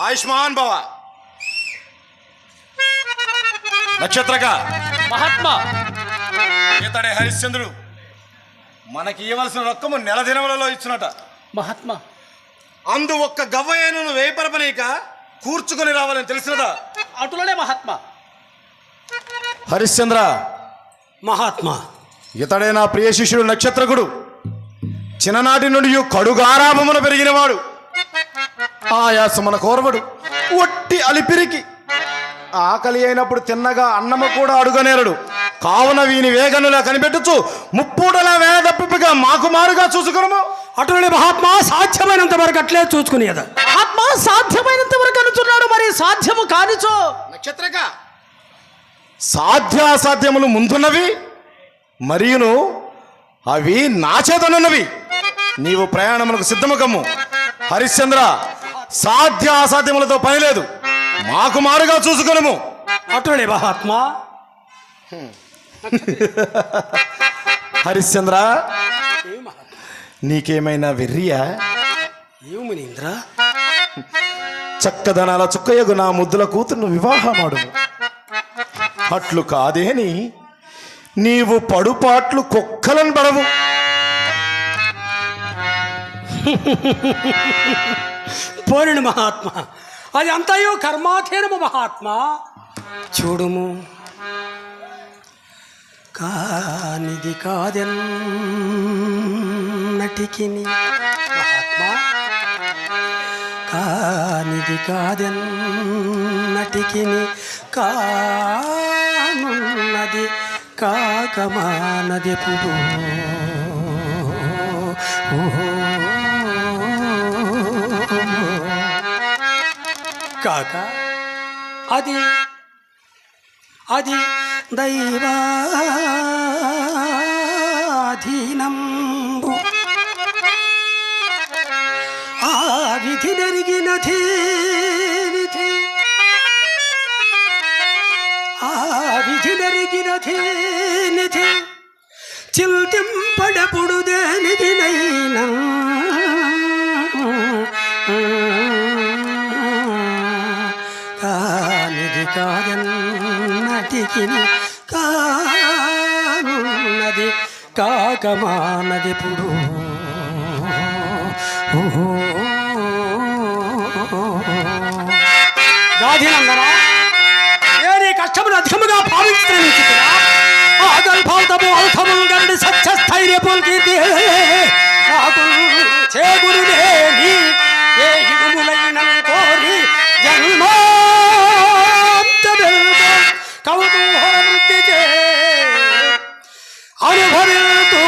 ఆయుష్మాన్ భవ. నక్షత్రగా మహాత్మా, ఇతడే హరిశ్చంద్రుడు. మనకి ఇవ్వవలసిన రొక్కము నెల దినములలో ఇచ్చునట. మహాత్మా, అందు ఒక్క గవ్వయ్యను వేపరపనీక కూర్చుకొని రావాలని తెలిసినదా? అటులనే మహాత్మా. హరిశ్చంద్ర మహాత్మా, ఇతడే నా ప్రియ శిష్యుడు నక్షత్రకుడు. చిన్ననాటి నుండి కడుగారాభమున పెరిగినవాడు. ఆయాసమున కోరవడు, ఒట్టి అలిపిరికి. ఆకలి అయినప్పుడు తిన్నగా అన్నము కూడా అడుగనేరడు. కావున వీని వేగనులా కనిపెట్టుచు ముప్పూటలా వేల తప్పిగా మాకు మారుగా చూసుకున్నాము. అటులనే మహాత్మా, సాధ్యమైనంత వరకు అట్లే చూసుకునేదా. మహాత్మా సాధ్యమైనంత వరకు అనుచున్నాడు, మరి సాధ్యము కానిచో? నక్షత్రగా సాధ్యాసాధ్యములు ముందున్నవి, మరియును అవి నా చేతనున్నవి. నీవు ప్రయాణములకు సిద్ధము కమ్ము. హరిశ్చంద్ర, సాధ్య అసాధ్యములతో పని లేదు, మాకు మారుగా చూసుకునము. అటులనే మహాత్మా. హరిశ్చంద్ర, నీకేమైనా వెర్రియా? ఏమునింద్ర? చక్కదనాల చుక్కయ్యగు నా ముద్దుల కూతురును వివాహమాడు. అట్లు కాదేని నీవు పడుపాట్లు కుక్కలను పడవు. పోనిడు మహాత్మా, అది అంతయో కర్మాధీనము మహాత్మా. చూడుము, కానిది కాదెన్నటికి మహాత్మా, కానిది కాదెన్నటికి కానున్నది కాకమానదెప్పుడు. కాక అది అది దైవాధీనంబు, ఆ విధి నెరిగినది నిధి, ఆ విధి నెరిగినది నిధి, చిల్తింపడపుడు దేనిది నైనా కానిది కాదన్నటికి కానున్నది కాకమానదెప్పుడు. గాధినందనా, ఏది కష్టములు అధికముగా భావించుతున్నా ఆగల్భాతము అల్థము గరుడి సత్యస్థైర్యపుల్ కీర్తి నాకు చేగురులేని ఏ హిగుములైన కోరి జన్మాంతమెల్తో కౌతూహల వృత్తి చే అనుభవిస్తూ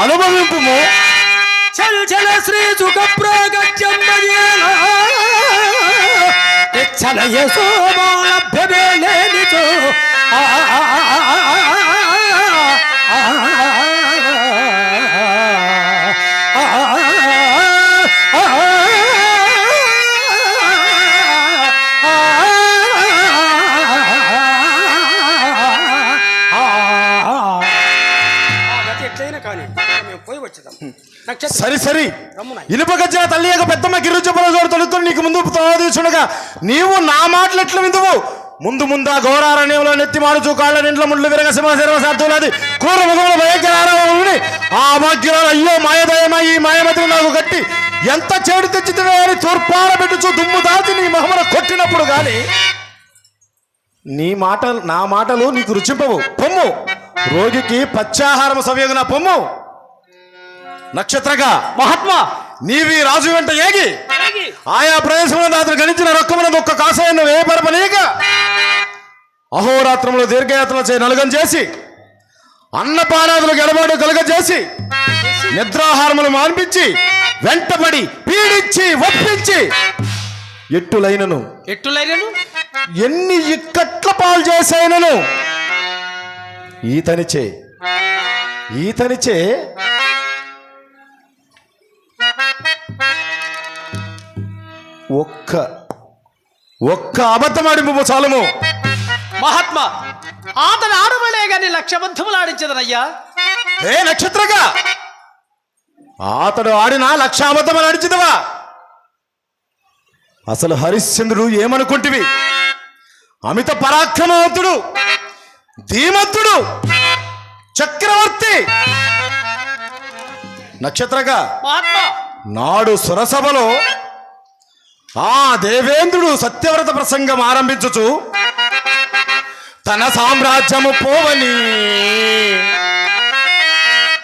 అనుభవింపు. చల్ చల శ్రీ సుఖ ప్రాగత్యమయేలా చల యశోభాలభ్యమే లేనిచో ఎట్లయినా కానీ మేము పోయి వచ్చేదాం. సరి సరి ఇనుపగచ్చిన తల్లి యొక్క పెద్దమ్మ గిరిజపరజోడు తొలుతో నీకు ముందు తీసుండగా నీవు నా మాటలు ఎట్లా విందువు? ముందు ముందా ఘోరారణ్యంలో నెత్తి మారుచు కాళ్ళ నింట్ల ముండ్లు విరగ సింహశర్వసార్థులది క్రూర ముఖముల భయంకర ఆరామని ఆ భాగ్యురాలు అయ్యో మాయదయమా ఈ మాయమతిని నాకు కట్టి ఎంత చెడు తెచ్చితే అని తూర్పార పెట్టుచు దుమ్ము దాచి నీ మొహమున కొట్టినప్పుడు గాని నా మాటలు నీకు రుచింపవు. పొమ్ము, రోగికి పచ్చాహారం సవ్యగున పొమ్ము. నక్షత్రగా మహాత్మా, నీవి రాజు వెంట ఏగి ఆయా ప్రదేశంలో అతను గణించిన రొక్కమున ఒక్క కాసాయను వేపరపనీక అహోరాత్రములు దీర్ఘయాత్రలు చే నలుగం చేసి అన్నపానాదులు గెలబాటు కలుగజేసి నిద్రాహారములు మాన్పించి వెంటబడి పీడించి ఒప్పించి ఎట్టులైనను ఎన్ని ఇక్కట్ల పాలు చేసైనను ఈతనిచే ఒక్క అబద్ధమాడింపు చాలుము. మహాత్మా, అతను ఆడవలే గాని లక్షబద్ధములు ఆడించదనయ్యా. ఏ నక్షత్రగా అతడు ఆడిన లక్షాబద్ధం నడిచిదవా? అసలు హరిశ్చంద్రుడు ఏమనుకుంటివి? అమిత పరాక్రమవంతుడు, ధీమంతుడు, చక్రవర్తి. నక్షత్రగా మహాత్మా నాడు సురసభలో ఆ దేవేంద్రుడు సత్యవ్రత ప్రసంగం ఆరంభించుచు తన సామ్రాజ్యము పోవని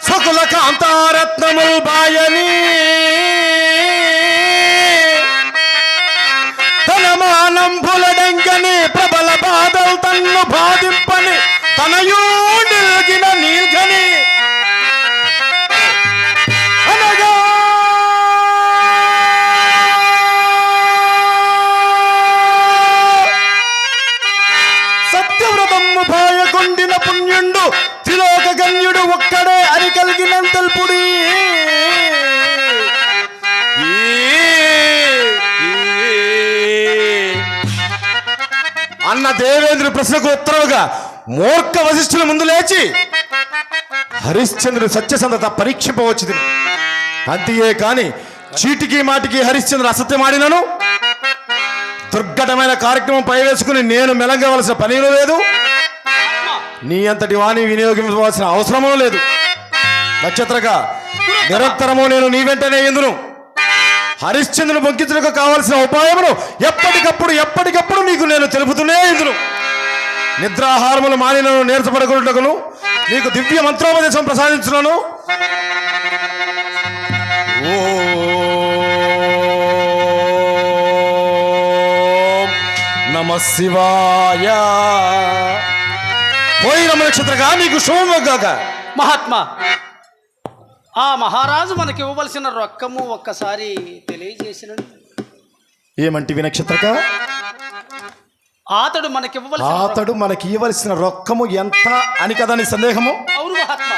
సకుల కాంతారత్నములు బాయని తన మానంబులడంగని ప్రబల బాధలు తన్ను బాధింపని తనయూ నిల్గిన నీల్గని అనగా సత్యవ్రతము భాయకొండిన పుణ్యుండు త్రిలోక గణ్యుడు ఒక్కడే అని కలిగిన తెలుపుడి. అన్న దేవేంద్రుడి ప్రశ్నకు ఉత్తరవుగా మూర్ఖ వశిష్ఠుల ముందు లేచి హరిశ్చంద్రుడు సత్యసంధత పరీక్షింపవచ్చుది. అంతే కాని చీటికి మాటికి హరిశ్చంద్రుడు అసత్యమాడినను దుర్ఘటమైన కార్యక్రమం పైవేసుకుని నేను మెలంగవలసిన పని లేదు. నీ అంతటి వాణి వినియోగించవలసిన అవసరమూ లేదు. నక్షత్రగా నిరంతరము నేను నీ వెంటనే ఎందును హరిశ్చంద్రుని బొంకించుటకు కావలసిన ఉపాయమును ఎప్పటికప్పుడు నీకు నేను తెలుపుతూనే ఎందును. నిద్రాహారములు మానినను నీరసపడకున్నటకును నీకు దివ్య మంత్రోపదేశం ప్రసాదించున్నాను. నమ శివాయ. పోయిన నక్షత్రగా నీకు శుభమగాక. మహాత్మా ఆ మహారాజు మనకి ఇవ్వవలసిన రొక్కము ఒక్కసారి తెలియజేసినడు. ఏమంటివి నక్షత్రక? అతడు మనకి ఇవ్వవలసిన రొక్కము ఎంత అని కదా నీ సందేహము? అవును మహాత్మా.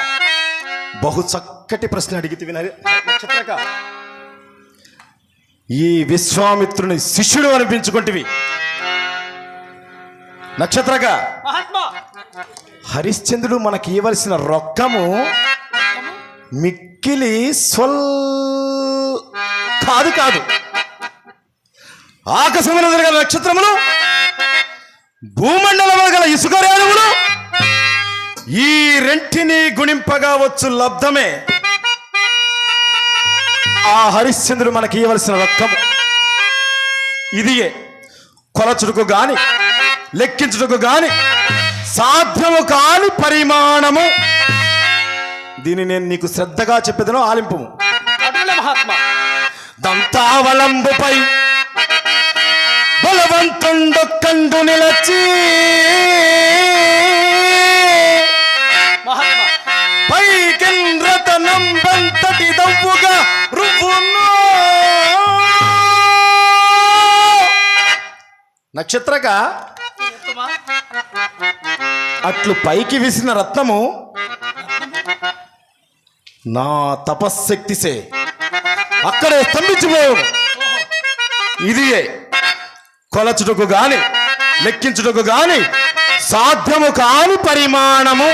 బహు చక్కటి ప్రశ్న అడిగితే నక్షత్రక. ఈ విశ్వామిత్రుని శిష్యుడు అనిపించుకుంటివి నక్షత్రక. మహాత్మా హరిశ్చంద్రుడు మనకి ఇవ్వవలసిన రొక్కము మిక్కిలి కాదు. ఆకాశమున గల నక్షత్రములు, భూమండలమున గల ఇసుక రేణువులు ఈ రెంటిని గుణింపగా వచ్చు లబ్ధమే ఆ హరిశ్చంద్రుడు మనకి ఇవ్వవలసిన రొక్కము. ఇదియే కొలచుటకు గాని లెక్కించుటకు గాని సాధ్యము కాని పరిమాణము. దీన్ని నేను నీకు శ్రద్ధగా చెప్పేదను, ఆలింపు. మహాత్మా దంతావలంబుపై బలవంతుండొక్కండు నిలచి మహాత్మా పైకింద్రతనం బంతటి దవ్వుగా రువ్వును. నక్షత్రక అట్లు పైకి విసిన రత్నము నా తపశ్శక్తిసే అక్కడే స్తంభించిపోవు. ఇదియే కొలచుటకు గాని లెక్కించుటకు గాని సాధ్యము కాని పరిమాణము.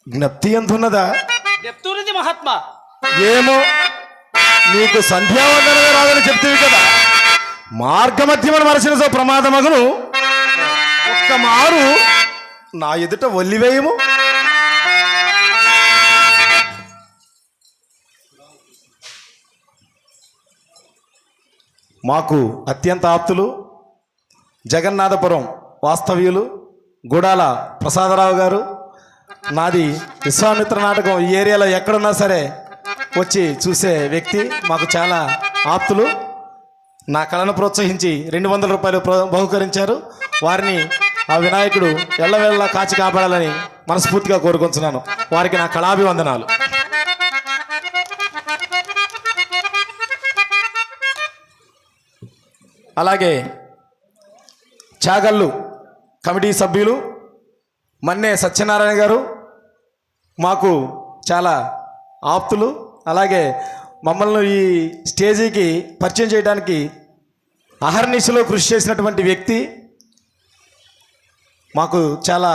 జ్ఞప్తి ఎంతున్నదా? చెప్తున్నది మహాత్మా. ఏమో నీకు సంధ్యావందనమే రాదని చెప్తేవి కదా. మార్గమధ్యమని మరచిన ప్రమాదమగును. ఒక్క మారు నా ఎదుట ఒల్లివేయము. మాకు అత్యంత ఆప్తులు జగన్నాథపురం వాస్తవ్యులు గుడాల ప్రసాదరావు గారు. నాది విశ్వామిత్ర నాటకం ఈ ఏరియాలో ఎక్కడున్నా సరే వచ్చి చూసే వ్యక్తి. మాకు చాలా ఆప్తులు. నా కళను ప్రోత్సహించి 200 రూపాయలు బహుకరించారు. వారిని ఆ వినాయకుడు ఎల్లవేళలా కాచి కాపాడాలని మనస్ఫూర్తిగా కోరుకుంటున్నాను. వారికి నా కళాభివందనాలు. అలాగే చాగల్లు కమిటీ సభ్యులు మన్నే సత్యనారాయణ గారు మాకు చాలా ఆప్తులు. అలాగే మమ్మల్ని ఈ స్టేజీకి పరిచయం చేయడానికి అహర్నిశలో కృషి చేసినటువంటి వ్యక్తి. మాకు చాలా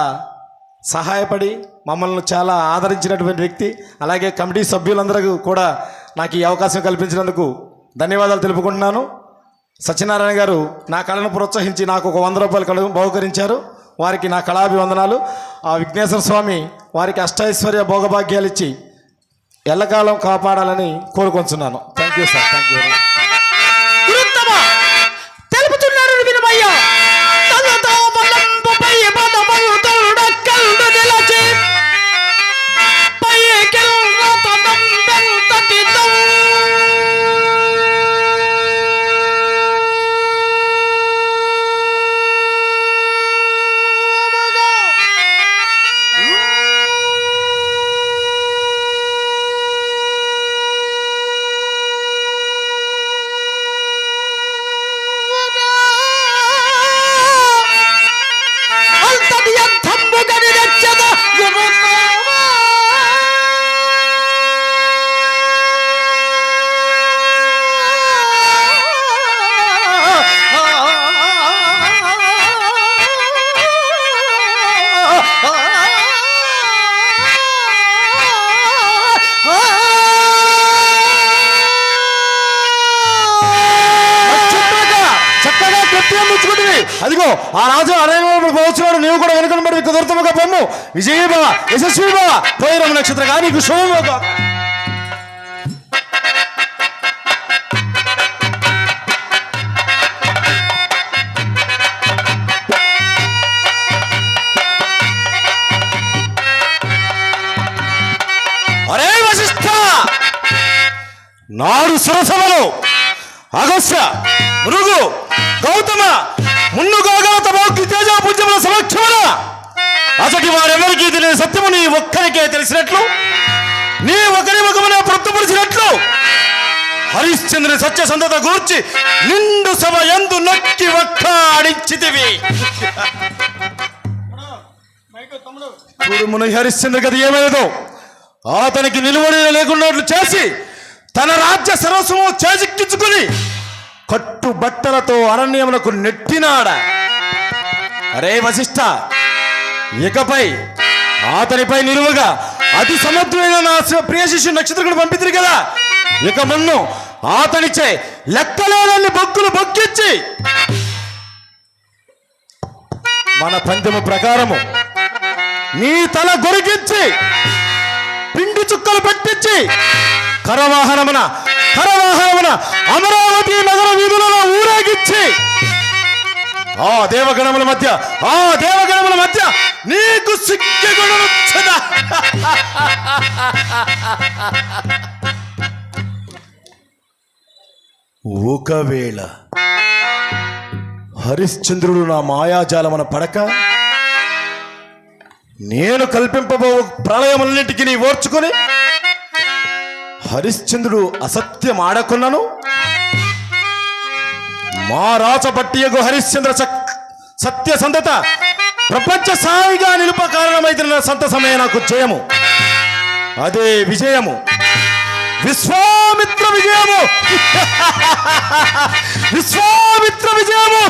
సహాయపడి మమ్మల్ని చాలా ఆదరించినటువంటి వ్యక్తి. అలాగే కమిటీ సభ్యులందరూ కూడా నాకు ఈ అవకాశం కల్పించినందుకు ధన్యవాదాలు తెలుపుకుంటున్నాను. సత్యనారాయణ గారు నా కళను ప్రోత్సహించి నాకు ఒక 100 రూపాయలు కళ బహుకరించారు. వారికి నా కళాభివందనాలు. ఆ విఘ్నేశ్వర స్వామి వారికి అష్టైశ్వర్య భోగభాగ్యాలు ఇచ్చి ఎల్లకాలం కాపాడాలని కోరుకొంచున్నాను. Thank you sir. Thank you. తెలుపుతున్నాడు వినమయ్య. తలతో బలంబుపై పదమౌతుడక్కల్లు నిలచి పైకెల్రతనంబెల్తటితో అదిగో ఆ రాజు అరణ్యంలో పోవచ్చున్నాడు. నీవు కూడా వెనుకబడి కుదురుతముగా పొమ్ము. విజయీ భవ, యశస్వి భవ, పోయిరమ నక్షత్రగా నీకు శుభమోగా. అరే వశిష్ఠ, నాడు సురసభలో అగస్త్య, మృగు, గౌతమ మున్నుగాగల తమోగ్ని తేజపుంజముల సమక్షమున అసటి వారెవరికీ తెలియని సత్యము నీ ఒక్కరికే తెలిసినట్లు, నీ ఒకరి ముఖమునే ప్రొత్తుపరిచినట్లు హరిశ్చంద్రుని సత్యసంధత గూర్చి నిండు సభ యందు నొక్కి వక్కాడించితివి. చూడు ముని హరిశ్చంద్ర గది ఏమైనదో అతనికి నిలువడి లేకున్నట్లు చేసి తన రాజ్య సర్వస్వము చేజిక్కించుకుని కట్టు బట్టలతో అరణ్యములకు నెట్టినాడ. అరే వశిష్ఠ, ఇకపై అతనిపై నిలువగా అతి సమర్థుడైన నా ప్రియ శిష్యుడు నక్షత్రుడు పంపితురు కదా, ఇక మున్ను అతనిచే లెక్కలేనన్ని బొక్కులు బొక్కించి మన పందెము ప్రకారము నీ తల గొరికించి పిండి చుక్కలు పెట్టించి కరవాహనమున అమరావతి నగర వీధులలో ఊరేగించి ఆ దేవగణముల మధ్య నీకు సిగ్గుగొడవచ్చదా? ఒకవేళ హరిశ్చంద్రుడు నా మాయాజాలమున పడక నేను కల్పింపబో ప్రళయములన్నింటికి నీ ఓర్చుకొని హరిశ్చంద్రుడు అసత్యం ఆడకున్నాను, మా రాచపట్టియగు హరిశ్చంద్ర సత్యసంధత ప్రపంచ సాయిగా నిలుప కారణమైతున్న సంతసమే నాకు జయము, అదే విజయము, విశ్వామిత్ర విజయము. విశ్వామిత్ర విజయము.